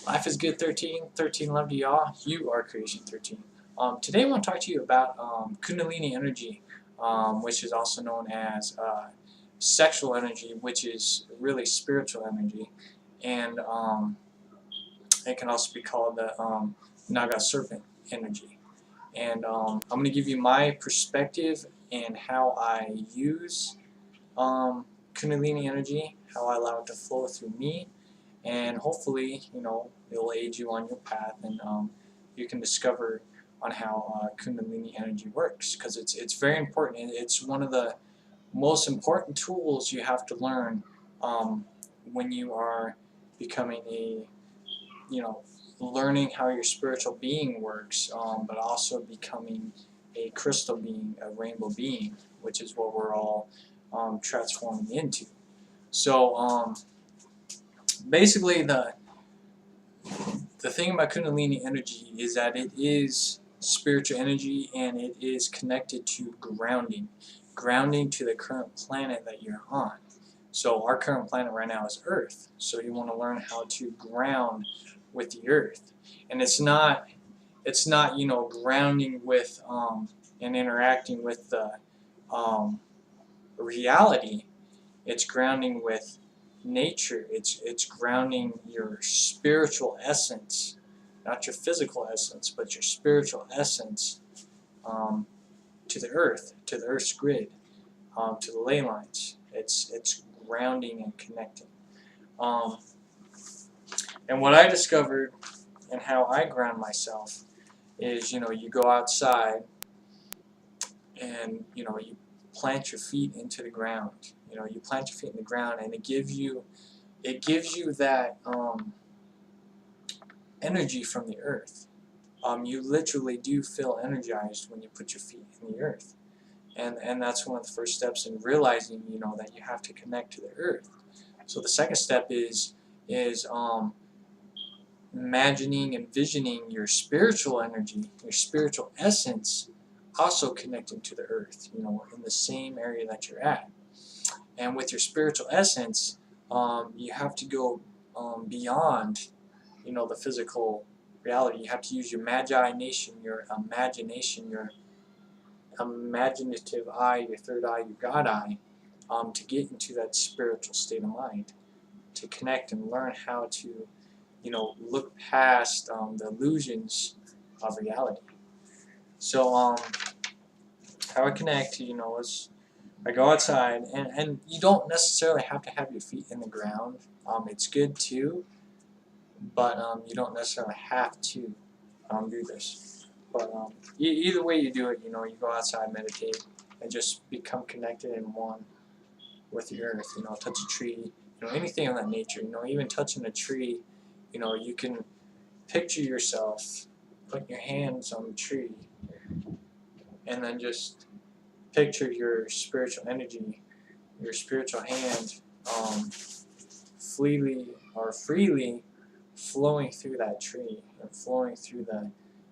Life is good 13, 13 love to y'all. You are creation 13. Today I want to talk to you about kundalini energy, which is also known as sexual energy, which is really spiritual energy. And it can also be called the naga serpent energy. And I'm going to give you my perspective and how I use kundalini energy, how I allow it to flow through me, and hopefully, it'll aid you on your path, and you can discover on how kundalini energy works, because it's very important. It's one of the most important tools you have to learn when you are becoming learning how your spiritual being works, but also becoming a crystal being, a rainbow being, which is what we're all transforming into. So basically, the thing about kundalini energy is that it is spiritual energy, and it is connected to grounding to the current planet that you're on. So our current planet right now is Earth. So you want to learn how to ground with the Earth, and it's not grounding with and interacting with the reality. It's grounding with nature. It's grounding your spiritual essence, not your physical essence, but your spiritual essence, to the Earth's grid, to the ley lines. It's grounding and connecting. And what I discovered and how I ground myself is, you go outside and you plant your feet into the ground. You plant your feet in the ground, and it gives you that energy from the earth. You literally do feel energized when you put your feet in the earth, and that's one of the first steps in realizing that you have to connect to the earth. So the second step is imagining and envisioning your spiritual energy, your spiritual essence, also connecting to the earth, in the same area that you're at. And with your spiritual essence, you have to go beyond, the physical reality. You have to use your imagination, your imaginative eye, your third eye, your God eye, to get into that spiritual state of mind, to connect and learn how to, look past the illusions of reality. So how I connect, is I go outside, and you don't necessarily have to have your feet in the ground. It's good too, but you don't necessarily have to do this. But either way you do it, you go outside, meditate, and just become connected in one with the earth. Touch a tree, anything of that nature. Even touching a tree, you can picture yourself putting your hands on the tree, and then just picture your spiritual energy, your spiritual hand, freely flowing through that tree, and flowing through the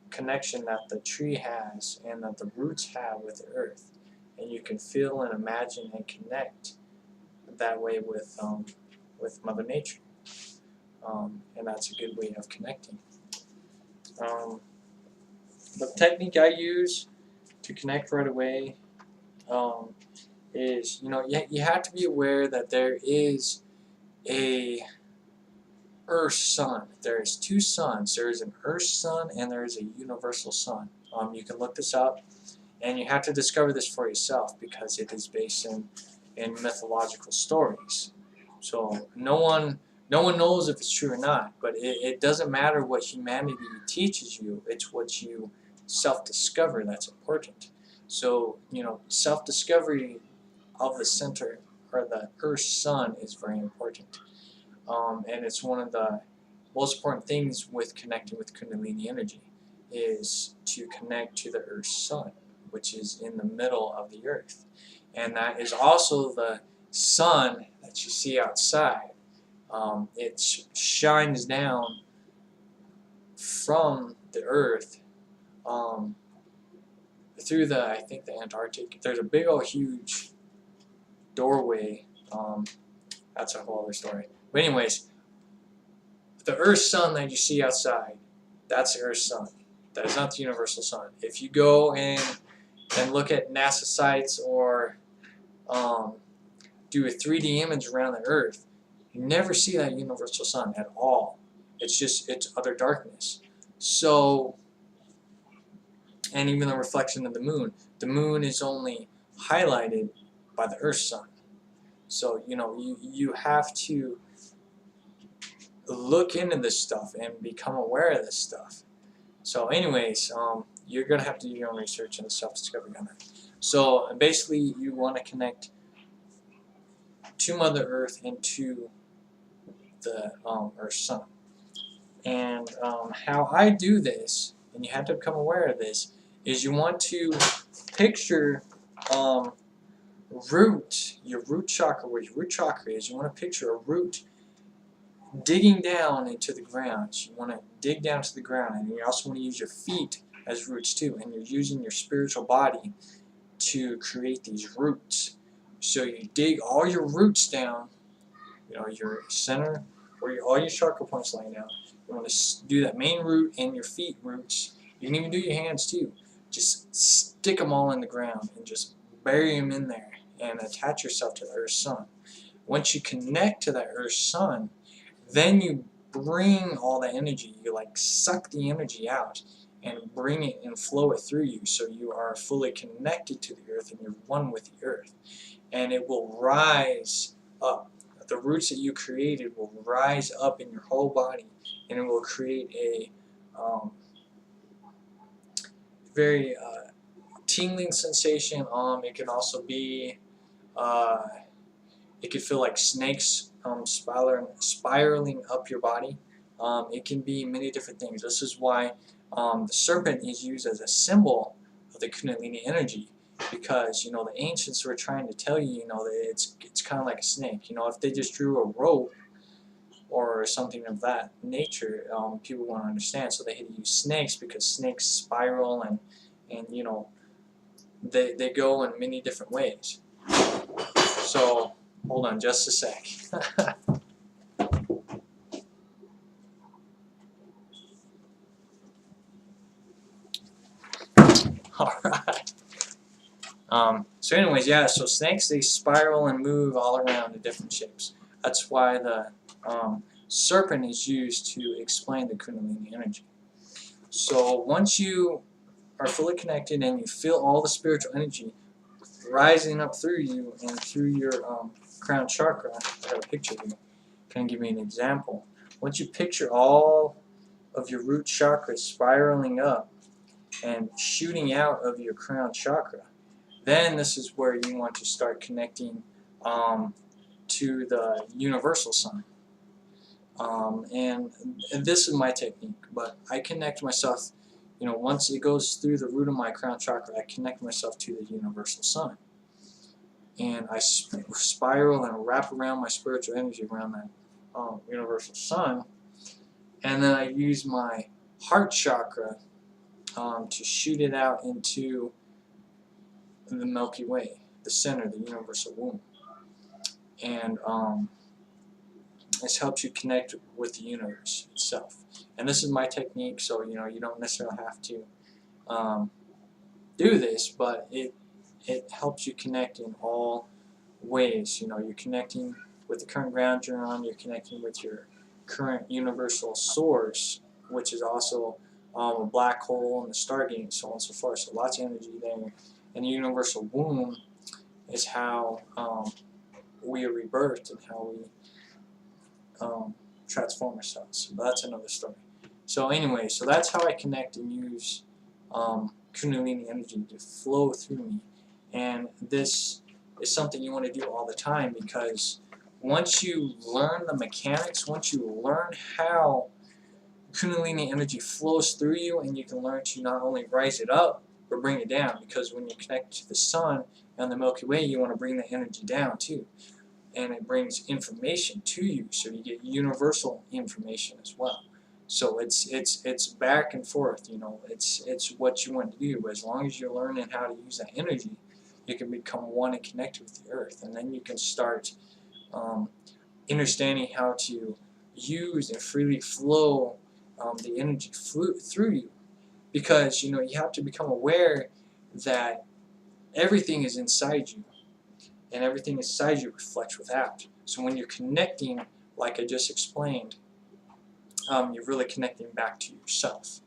connection that the tree has and that the roots have with the earth. And you can feel and imagine and connect that way with Mother Nature. And that's a good way of connecting. The technique I use to connect right away is, you have to be aware that there is a Earth sun. There is two suns. There is an Earth sun, and there is a universal sun. You can look this up, and you have to discover this for yourself, because it is based in mythological stories. So no one knows if it's true or not, but it doesn't matter what humanity teaches you. It's what you self-discover that's important. So self-discovery of the center, or the Earth sun, is very important. And it's one of the most important things with connecting with kundalini energy, is to connect to the Earth's sun, which is in the middle of the earth. And that is also the sun that you see outside. It shines down from the earth through I think the Antarctic. There's a big old huge doorway. That's a whole other story. But anyways, The Earth sun that you see outside, that's the Earth sun. That is not the universal sun. If you go and look at NASA sites or do a 3D image around the Earth, you never see that universal sun at all. It's utter darkness. So, and even the reflection of the moon is only highlighted by the Earth sun. So, you have to look into this stuff and become aware of this stuff. So anyways, you're going to have to do your own research and self-discovery on that. So basically, you want to connect to Mother Earth and to the Earth sun. And how I do this, and you have to become aware of this, is you want to picture your root chakra, where your root chakra is. You want to picture a root digging down into the ground. You want to dig down to the ground, and you also want to use your feet as roots too, and you're using your spiritual body to create these roots. So you dig all your roots down, your center, where all your chakra points lie down. You want to do that main root and your feet roots. You can even do your hands too. Just stick them all in the ground and just bury them in there and attach yourself to the Earth sun. Once you connect to that Earth sun, then you bring all the energy. You suck the energy out and bring it and flow it through you, so you are fully connected to the Earth and you're one with the Earth. And it will rise up. The roots that you created will rise up in your whole body, and it will create a very tingling sensation. It can also be, it could feel like snakes spiraling up your body. It can be many different things. This is why the serpent is used as a symbol of the kundalini energy, because the ancients were trying to tell you, that it's kind of like a snake. If they just drew a rope or something of that nature, people won't understand. So they had to use snakes, because snakes spiral and they go in many different ways. So hold on just a sec. Alright. So anyways, yeah, so snakes, they spiral and move all around in different shapes. That's why the serpent is used to explain the kundalini energy. So once you are fully connected and you feel all the spiritual energy rising up through you and through your crown chakra, I got a picture here, can give me an example. Once you picture all of your root chakra spiraling up and shooting out of your crown chakra, then this is where you want to start connecting to the universal sun. And this is my technique, but I connect myself, once it goes through the root of my crown chakra, I connect myself to the universal sun. And I spiral and wrap around my spiritual energy around that universal sun. And then I use my heart chakra to shoot it out into the Milky Way, the center, the universal womb. And this helps you connect with the universe itself. And this is my technique, so you don't necessarily have to do this, but it helps you connect in all ways. You're connecting with the current ground you're on, you're connecting with your current universal source, which is also a black hole and the Stargate and so on and so forth. So lots of energy there. And the universal womb is how we are rebirthed and how we transform ourselves. But that's another story. So anyway, so that's how I connect and use kundalini energy to flow through me. And this is something you want to do all the time, because once you learn the mechanics, once you learn how kundalini energy flows through you, and you can learn to not only rise it up, but bring it down, because when you connect to the sun and the Milky Way, you want to bring the energy down too. And it brings information to you, so you get universal information as well. So it's back and forth, it's what you want to do. But as long as you're learning how to use that energy, you can become one and connected with the earth, and then you can start understanding how to use and freely flow the energy through you, because you have to become aware that everything is inside you, and everything inside you reflects without. So when you're connecting, like I just explained, you're really connecting back to yourself.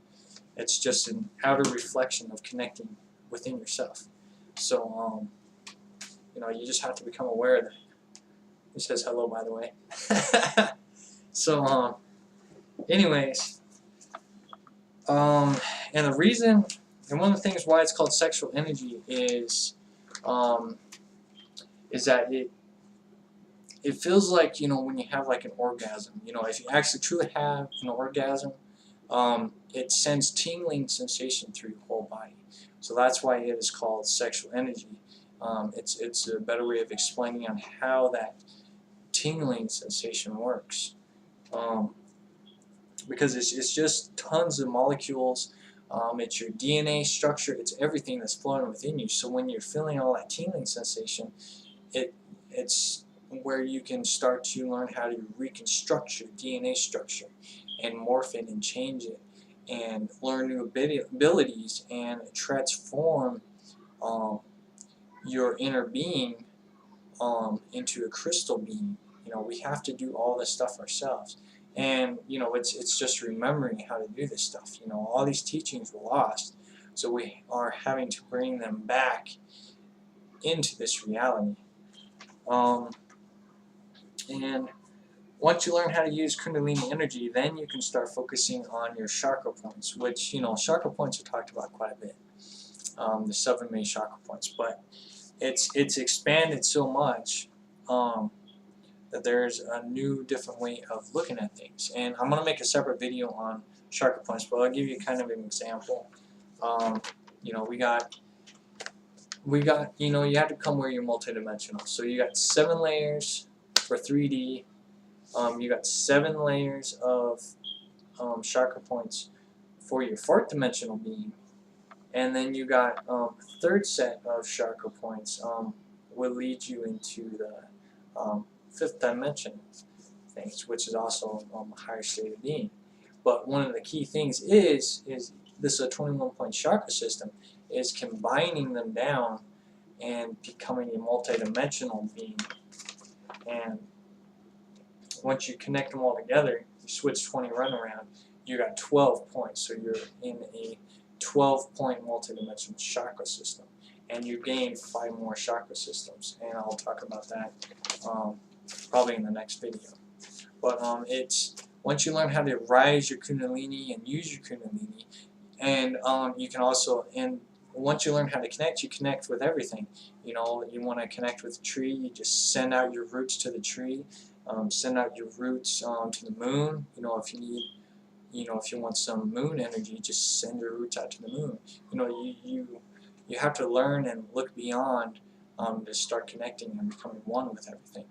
It's just an outer reflection of connecting within yourself. So you just have to become aware of that. He says hello, by the way. So anyways, and the reason, and one of the things why it's called sexual energy is that it feels like, when you have like an orgasm, if you actually truly have an orgasm, it sends tingling sensation through your whole body. So that's why it is called sexual energy. It's a better way of explaining on how that tingling sensation works. Because it's just tons of molecules. It's your DNA structure. It's everything that's flowing within you. So when you're feeling all that tingling sensation, it's where you can start to learn how to reconstruct your DNA structure and morph it and change it and learn new abilities and transform your inner being into a crystal being. We have to do all this stuff ourselves. And it's just remembering how to do this stuff. All these teachings were lost, so we are having to bring them back into this reality. And once you learn how to use kundalini energy, then you can start focusing on your chakra points, which chakra points are talked about quite a bit. The 7 main chakra points, but it's expanded so much that there's a new, different way of looking at things. And I'm going to make a separate video on chakra points, but I'll give you kind of an example. We got, you have to come where you're multidimensional. So you got 7 layers for 3D. You got 7 layers of chakra points for your 4th dimensional being. And then you got a 3rd set of chakra points will lead you into the 5th dimension things, which is also a higher state of being. But one of the key things is this 21-point chakra system is combining them down and becoming a multi-dimensional being. And once you connect them all together, you switch 20 runaround, you got 12 points. So you're in a 12-point multi-dimensional chakra system. And you gain 5 more chakra systems. And I'll talk about that probably in the next video. But it's once you learn how to rise your kundalini and use your kundalini, and you can also, and once you learn how to connect, you connect with everything. You want to connect with a tree, you just send out your roots to the tree. Send out your roots to the moon. If you need, if you want some moon energy, just send your roots out to the moon. You have to learn and look beyond to start connecting and becoming one with everything.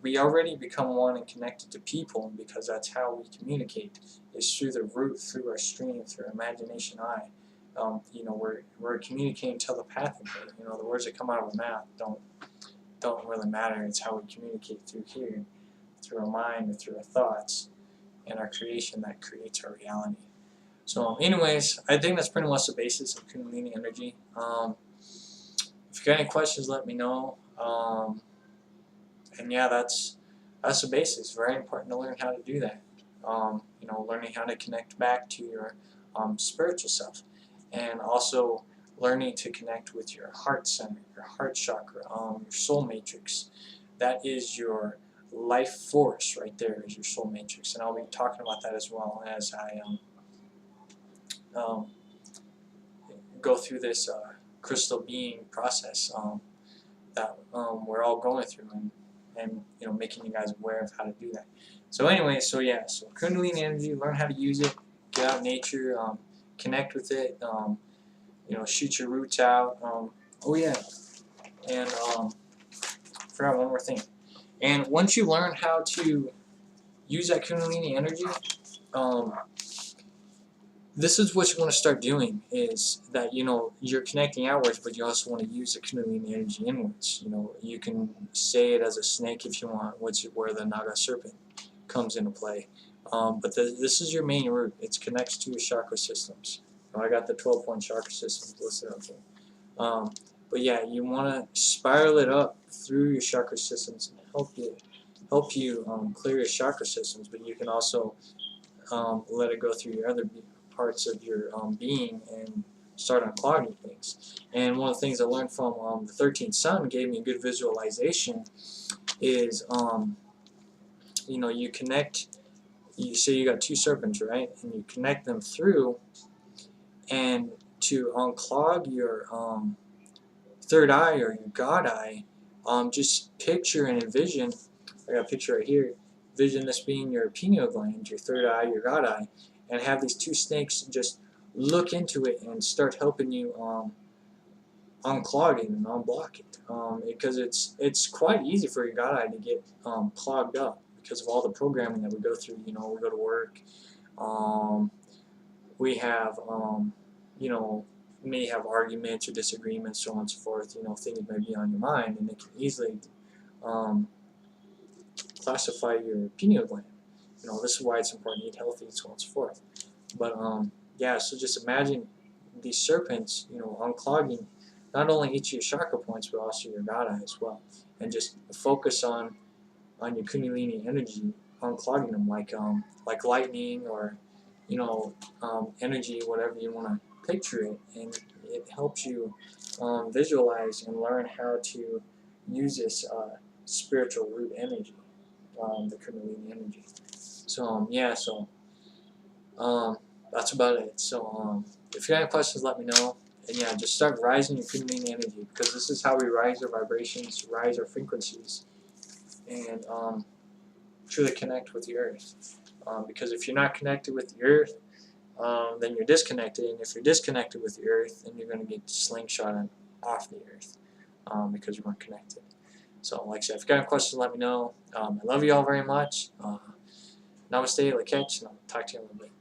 We already become one and connected to people, because that's how we communicate, is through the root, through our stream, through our imagination eye. We're communicating telepathically. The words that come out of our mouth don't really matter. It's how we communicate through here, through our mind, and through our thoughts, and our creation that creates our reality. So anyways, I think that's pretty much the basis of kundalini energy. If you got any questions, let me know. And yeah, that's the basis. Very important to learn how to do that. Learning how to connect back to your spiritual self, and also learning to connect with your heart center, your heart chakra, your soul matrix. That is your life force right there, is your soul matrix. And I'll be talking about that as well as I go through this crystal being process that we're all going through, and making you guys aware of how to do that. So anyway, so kundalini energy, learn how to use it, get out in nature, connect with it, shoot your roots out. Oh yeah, and forgot one more thing. And once you learn how to use that kundalini energy, this is what you want to start doing, is that you're connecting outwards, but you also want to use the kundalini energy inwards. You can say it as a snake if you want, which is where the naga serpent comes into play. But this is your main root. It connects to your chakra systems. I got the 12-point chakra systems listed up here. But yeah, you want to spiral it up through your chakra systems and help you clear your chakra systems. But you can also let it go through your other parts of your being and start unclogging things. And one of the things I learned from the 13th Sun gave me a good visualization is you connect. You say you got two serpents, right? And you connect them through, and to unclog your third eye or your God eye, just picture and envision. I got a picture right here. Vision this being your pineal gland, your third eye, your God eye, and have these two snakes just look into it and start helping you unclog it and unblock it. Because it's quite easy for your God eye to get clogged up because of all the programming that we go through. We go to work. We have may have arguments or disagreements, so on and so forth. Things may be on your mind, and it can easily classify your pineal gland. This is why it's important to eat healthy, and so on and so forth. But yeah, so just imagine these serpents, unclogging not only each of your chakra points, but also your God eye as well, and just focus on your kundalini energy, unclogging them like lightning or energy, whatever you want to picture it, and it helps you visualize and learn how to use this spiritual root energy, the kundalini energy. So yeah, so that's about it. So if you have any questions, let me know. And yeah, just start rising your kundalini energy, because this is how we rise our vibrations, rise our frequencies, and truly connect with the earth. Because if you're not connected with the earth, then you're disconnected, and if you're disconnected with the earth, then you're going to get slingshot off the earth, because you weren't connected. So like I said, if you got any questions, let me know. I love you all very much. Namaste, Lakech, and I'll talk to you in a little bit.